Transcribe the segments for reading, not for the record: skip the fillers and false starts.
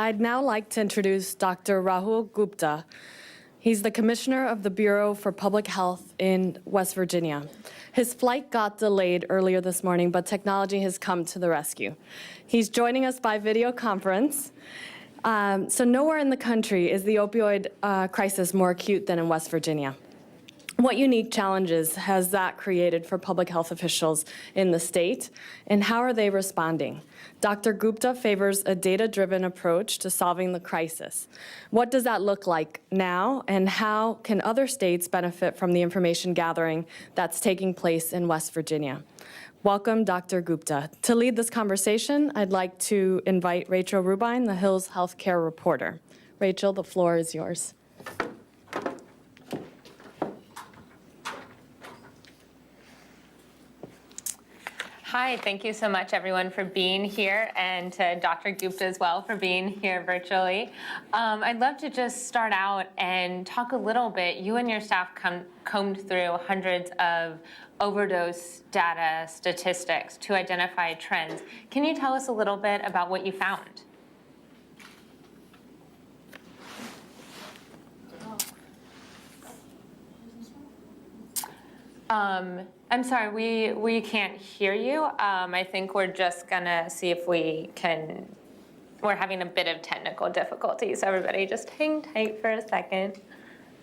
I'd now like to introduce Dr. Rahul Gupta. He's the Commissioner of the Bureau for Public Health in West Virginia. His flight got delayed earlier this morning, but technology has come to the rescue. He's joining us by video conference. So nowhere in the country is the opioid crisis more acute than in West Virginia. What unique challenges has that created for public health officials in the state, and how are they responding? Dr. Gupta favors a data-driven approach to solving the crisis. What does that look like now, and how can other states benefit from the information gathering that's taking place in West Virginia? Welcome, Dr. Gupta. To lead this conversation, I'd like to invite Rachel Rubin, the Hills Healthcare reporter. Rachel, the floor is yours. Hi, thank you so much, everyone, for being here, and to Dr. Gupta as well for being here virtually. I'd love to just start out and talk a little bit. You and your staff combed through hundreds of overdose data statistics to identify trends. Can you tell us a little bit about what you found? I'm sorry, we can't hear you. I think we're just gonna see if we can, we're having a bit of technical difficulty, so everybody just hang tight for a second.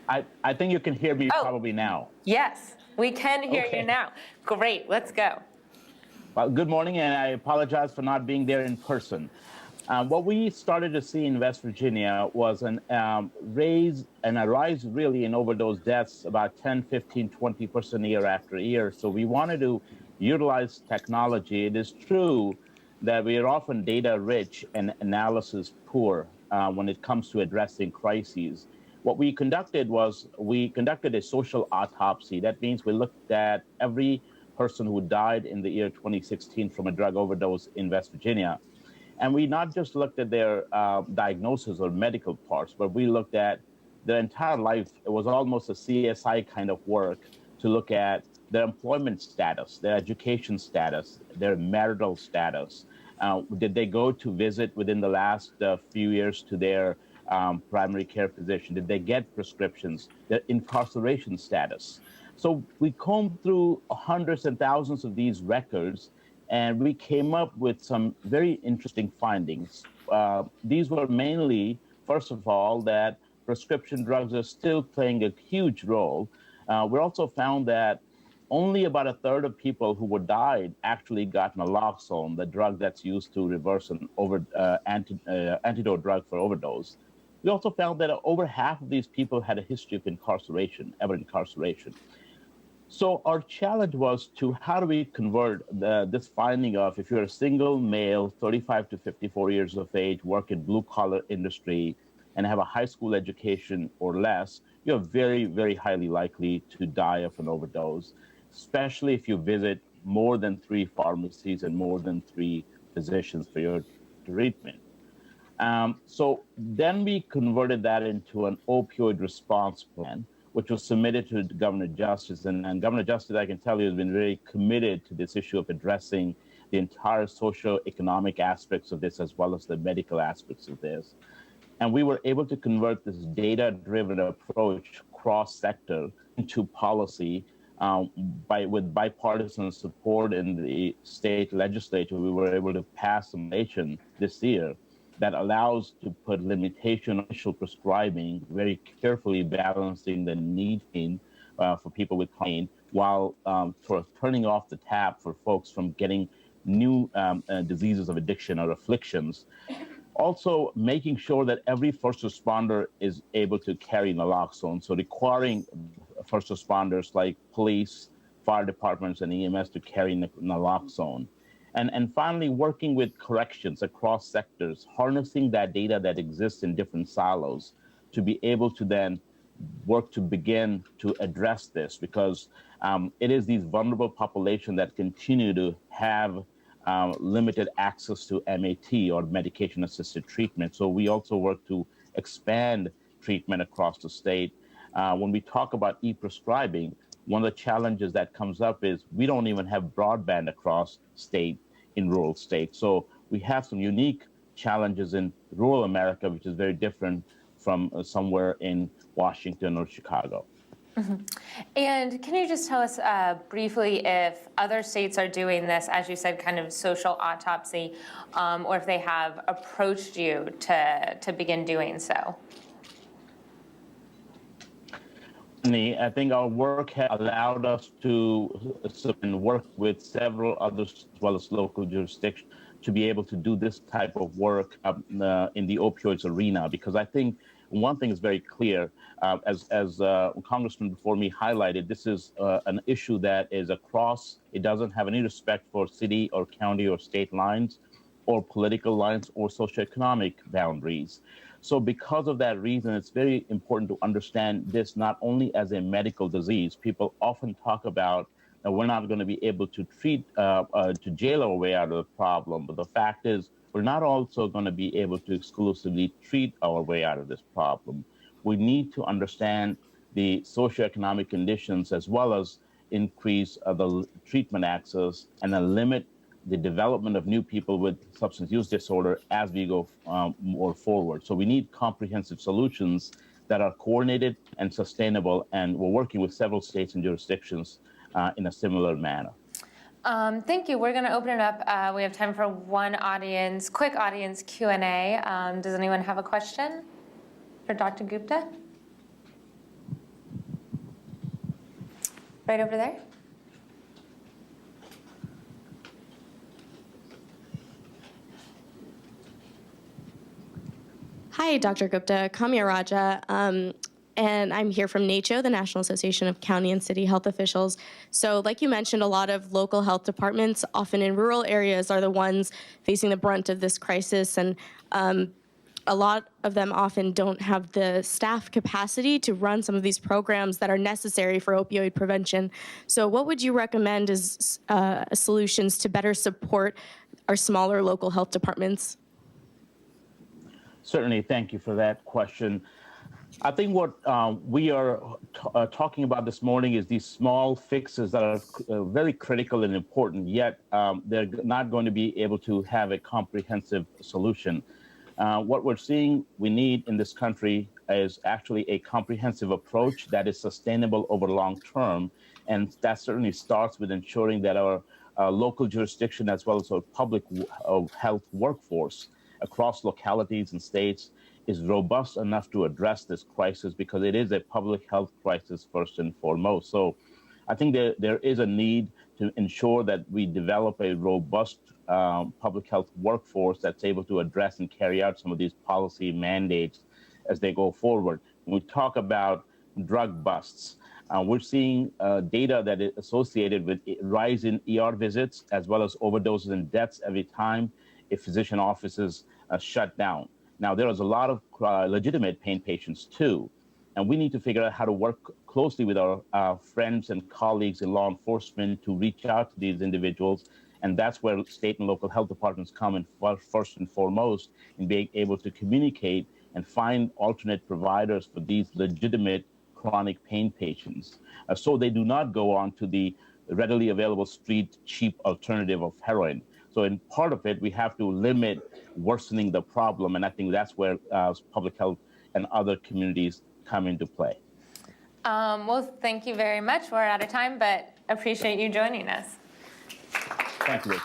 I think you can hear me probably now. Yes, we can hear you now. Great, let's go. Well, good morning, and I apologize for not being there in person. What we started to see in West Virginia was a rise really in overdose deaths about 10, 15, 20% year after year. So we wanted to utilize technology. It is true that we are often data rich and analysis poor when it comes to addressing crises. What we conducted was a social autopsy. That means we looked at every person who died in the year 2016 from a drug overdose in West Virginia. And we not just looked at their diagnosis or medical parts, but we looked at their entire life. It was almost a CSI kind of work to look at their employment status, their education status, their marital status. Did they go to visit within the last few years to their primary care physician? Did they get prescriptions? Their incarceration status. So we combed through hundreds and thousands of these records, and we came up with some very interesting findings. These were mainly, first of all, that prescription drugs are still playing a huge role. We also found that only about a third of people who were died actually got naloxone, the drug that's used to reverse an antidote drug for overdose. We also found that over half of these people had a history of incarceration, ever incarceration. So our challenge was to how do we convert this finding of if you're a single male, 35 to 54 years of age, work in blue-collar industry, and have a high school education or less, you're very, very highly likely to die of an overdose, especially if you visit more than 3 pharmacies and more than 3 physicians for your treatment. So then we converted that into an opioid response plan, which was submitted to Governor Justice. And Governor Justice, I can tell you, has been very committed to this issue of addressing the entire socio-economic aspects of this, as well as the medical aspects of this. And we were able to convert this data-driven approach cross-sector into policy with bipartisan support in the state legislature. We were able to pass some legislation this year that allows to put limitation on initial prescribing, very carefully balancing the need for people with pain, while sort of turning off the tap for folks from getting new diseases of addiction or afflictions. Also, making sure that every first responder is able to carry naloxone, so requiring first responders like police, fire departments, and EMS to carry naloxone. And finally, working with corrections across sectors, harnessing that data that exists in different silos to be able to then work to begin to address this, because it is these vulnerable populations that continue to have limited access to MAT, or medication-assisted treatment. So we also work to expand treatment across the state. When we talk about e-prescribing, one of the challenges that comes up is we don't even have broadband across state in rural states. So we have some unique challenges in rural America, which is very different from somewhere in Washington or Chicago. And can you just tell us briefly if other states are doing this, as you said, kind of social autopsy, or if they have approached you to begin doing so? I think our work has allowed us to work with several others as well as local jurisdictions to be able to do this type of work in the opioids arena, because I think one thing is very clear, as Congressman before me highlighted, this is an issue that is across. It doesn't have any respect for city or county or state lines or political lines or socioeconomic boundaries. So because of that reason, it's very important to understand this not only as a medical disease. People often talk about that we're not going to be able to treat, to jail our way out of the problem. But the fact is, we're not also going to be able to exclusively treat our way out of this problem. We need to understand the socioeconomic conditions as well as increase the treatment access and then limit the development of new people with substance use disorder as we go more forward. So we need comprehensive solutions that are coordinated and sustainable, and we're working with several states and jurisdictions in a similar manner. Thank you. We're going to open it up. We have time for one quick audience Q&A. Does anyone have a question for Dr. Gupta? Right over there. Hi, Dr. Gupta, Kamya Raja, and I'm here from NACCHO, the National Association of County and City Health Officials. So like you mentioned, a lot of local health departments, often in rural areas, are the ones facing the brunt of this crisis, and a lot of them often don't have the staff capacity to run some of these programs that are necessary for opioid prevention. So what would you recommend as solutions to better support our smaller local health departments? Certainly, thank you for that question. I think what we are talking about this morning is these small fixes that are very critical and important, yet they're not going to be able to have a comprehensive solution. What we're seeing we need in this country is actually a comprehensive approach that is sustainable over long term, and that certainly starts with ensuring that our local jurisdiction as well as our public health workforce across localities and states is robust enough to address this crisis, because it is a public health crisis first and foremost. So I think there is a need to ensure that we develop a robust public health workforce that's able to address and carry out some of these policy mandates as they go forward. When we talk about drug busts, we're seeing data that is associated with a rise in ER visits as well as overdoses and deaths every time a physician offices shut down. Now, there is a lot of legitimate pain patients too, and we need to figure out how to work closely with our friends and colleagues in law enforcement to reach out to these individuals, and that's where state and local health departments come in first and foremost in being able to communicate and find alternate providers for these legitimate chronic pain patients, so they do not go on to the readily available street cheap alternative of heroin. So in part of it, we have to limit worsening the problem, and I think that's where public health and other communities come into play. Well, thank you very much. We're out of time, but appreciate you joining us. Thank you.